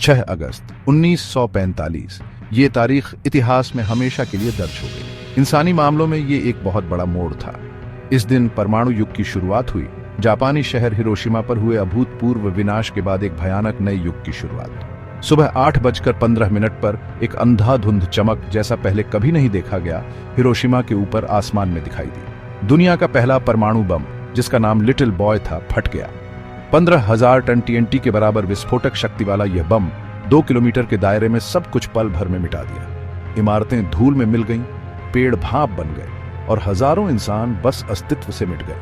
6 अगस्त 1945। ये तारीख इतिहास में हमेशा के लिए दर्ज हो गई। इंसानी मामलों में ये एक बहुत बड़ा मोड़ था। इस दिन परमाणु युग की शुरुआत हुई। जापानी शहर हिरोशिमा पर हुए अभूतपूर्व विनाश के बाद एक भयानक नए युग की शुरुआत। सुबह 8:15 पर एक अंधाधुंध चमक जैसा पहले कभी नहीं देखा गया हिरोशिमा के ऊपर आसमान में दिखाई दी। दुनिया का पहला परमाणु बम, जिसका नाम लिटिल बॉय था, फट गया। 15,000 टन TNT के बराबर विस्फोटक शक्ति वाला यह बम 2 किलोमीटर के दायरे में सब कुछ पल भर में मिटा दिया। इमारतें धूल में मिल गईं, पेड़ भाप बन गए और हजारों इंसान बस अस्तित्व से मिट गए।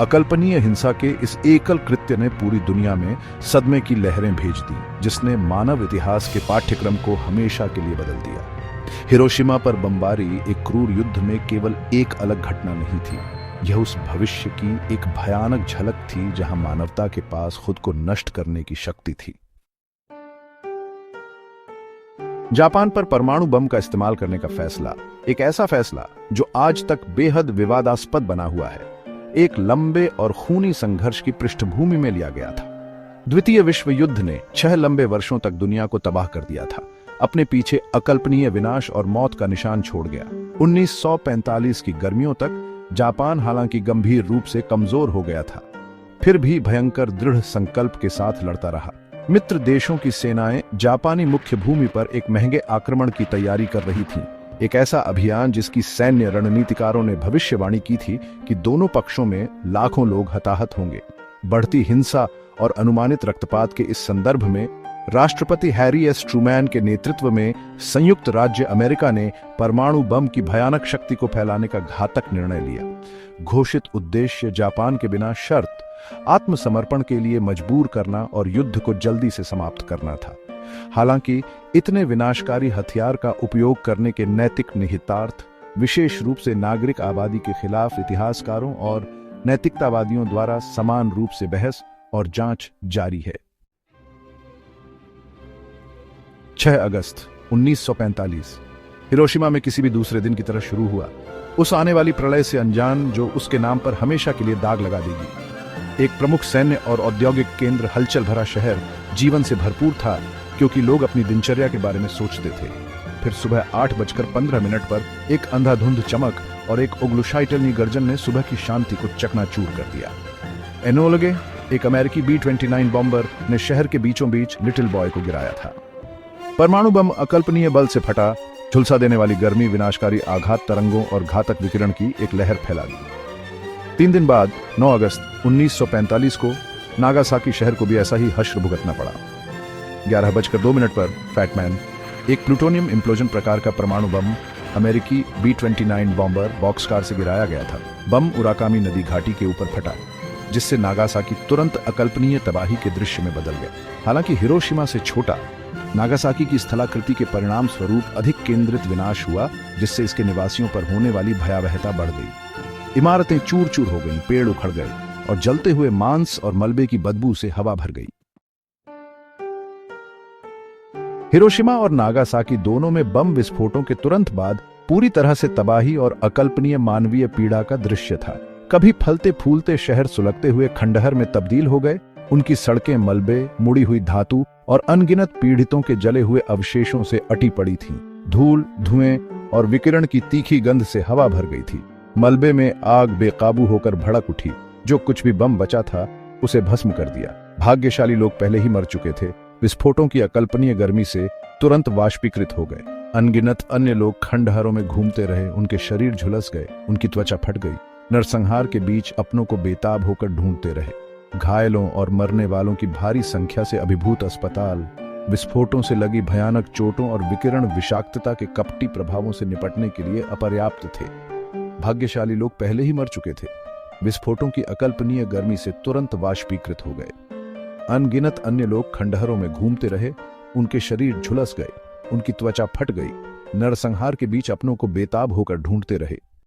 अकल्पनीय हिंसा के इस एकल कृत्य ने पूरी दुनिया में सदमे की लहरें भेज दी, जिसने मानव इतिहास के पाठ्यक्रम को हमेशा के लिए बदल दिया। हिरोशिमा पर बमबारी एक क्रूर युद्ध में केवल एक अलग घटना नहीं थी, यह उस भविष्य की एक भयानक झलक थी जहां मानवता के पास खुद को नष्ट करने की शक्ति थी। जापान पर परमाणु बम का इस्तेमाल करने का फैसला, एक ऐसा फैसला जो आज तक बेहद विवादास्पद बना हुआ है, एक लंबे और खूनी संघर्ष की पृष्ठभूमि में लिया गया था। द्वितीय विश्व युद्ध ने 6 लंबे वर्षों तक दुनिया को तबाह कर दिया था, अपने पीछे अकल्पनीय विनाश और मौत का निशान छोड़ गया। 1945 की गर्मियों तक जापान हालांकि गंभीर रूप से कमजोर हो गया था, फिर भी भयंकर दृढ़ संकल्प के साथ लड़ता रहा। मित्र देशों की सेनाएं जापानी मुख्य भूमि पर एक महंगे आक्रमण की तैयारी कर रही थीं, एक ऐसा अभियान जिसकी सैन्य रणनीतिकारों ने भविष्यवाणी की थी कि दोनों पक्षों में लाखों लोग हताहत होंगे। बढ़ती हिंसा और अनुमानित रक्तपात के इस संदर्भ में राष्ट्रपति हैरी एस ट्रूमैन के नेतृत्व में संयुक्त राज्य अमेरिका ने परमाणु बम की भयानक शक्ति को फैलाने का घातक निर्णय लिया। घोषित उद्देश्य जापान के बिना शर्त आत्मसमर्पण के लिए मजबूर करना और युद्ध को जल्दी से समाप्त करना था। हालांकि इतने विनाशकारी हथियार का उपयोग करने के नैतिक निहितार्थ, विशेष रूप से नागरिक आबादी के खिलाफ इतिहासकारों और नैतिकतावादियों द्वारा समान रूप से बहस और जांच जारी है। 6 अगस्त 1945 हिरोशिमा में किसी भी दूसरे दिन की तरह शुरू हुआ, उस आने वाली प्रलय से अनजान जो उसके नाम पर हमेशा के लिए दाग लगा देगी। एक प्रमुख सैन्य और औद्योगिक केंद्र, हलचल भरा शहर जीवन से भरपूर था क्योंकि लोग अपनी दिनचर्या के बारे में सोचते थे। फिर सुबह 8:15 पर एक अंधाधुंध चमक और एक ओग्लुशाइटलनी गर्जन ने सुबह की शांति को चकनाचूर कर दिया। एनोलगे, एक अमेरिकी B-29 बॉम्बर, ने शहर के बीचों बीच लिटिल बॉय को गिराया था। परमाणु बम अकल्पनीय बल से फटा, झुलसा देने वाली गर्मी, विनाशकारी आघात तरंगों और घातक विकिरण की एक लहर फैला दी। 3 दिन बाद 9 अगस्त 1945 को नागासाकी शहर को भी ऐसा ही हश्र भुगतना पड़ा। 11:02 पर फैटमैन, एक प्लूटोनियम इम्प्लोजन प्रकार का परमाणु बम, अमेरिकी B-29 बॉम्बर बॉक्सकार से गिराया गया था। बम उराकामी नदी घाटी के ऊपर फटा, जिससे नागासाकी तुरंत अकल्पनीय तबाही के दृश्य में बदल गया। हालांकि हिरोशिमा से छोटा, नागासाकी की स्थलाकृति के परिणाम स्वरूप अधिक केंद्रित विनाश हुआ, जिससे इसके निवासियों पर होने वाली भयावहता बढ़ गई। इमारतें चूर चूर हो गईं, पेड़ उखड़ गए और जलते हुए मांस और मलबे की बदबू से हवा भर गई। हिरोशिमा और नागासाकी दोनों में बम विस्फोटों के तुरंत बाद पूरी तरह से तबाही और अकल्पनीय मानवीय पीड़ा का दृश्य था। कभी फलते फूलते शहर सुलगते हुए खंडहर में तब्दील हो गए, उनकी सड़कें मलबे, मुड़ी हुई धातु और अनगिनत पीड़ितों के जले हुए अवशेषों से अटी पड़ी थीं। धूल, धुएं और विकिरण की तीखी गंध से हवा भर गई थी। मलबे में आग बेकाबू होकर भड़क उठी, जो कुछ भी बम बचा था उसे भस्म कर दिया। भाग्यशाली लोग पहले ही मर चुके थे, विस्फोटों की अकल्पनीय गर्मी से तुरंत वाष्पीकृत हो गए। अनगिनत अन्य लोग खंडहरों में घूमते रहे, उनके शरीर झुलस गए, उनकी त्वचा फट गई। नरसंहार के बीच अपनों को बेताब होकर ढूंढते रहे। घायलों और मरने वालों की भारी संख्या से अभिभूत अस्पताल, विस्फोटों से लगी भयानक चोटों और विकिरण विषाक्तता के कपटी प्रभावों से निपटने के लिए अपर्याप्त थे। भाग्यशाली लोग पहले ही मर चुके थे, विस्फोटों की अकल्पनीय गर्मी से तुरंत वाष्पीकृत हो गए। अनगिनत अन्य लोग खंडहरों में घूमते रहे, उनके शरीर झुलस गए, उनकी त्वचा फट गई। नरसंहार के बीच अपनों को बेताब होकर ढूंढते रहे।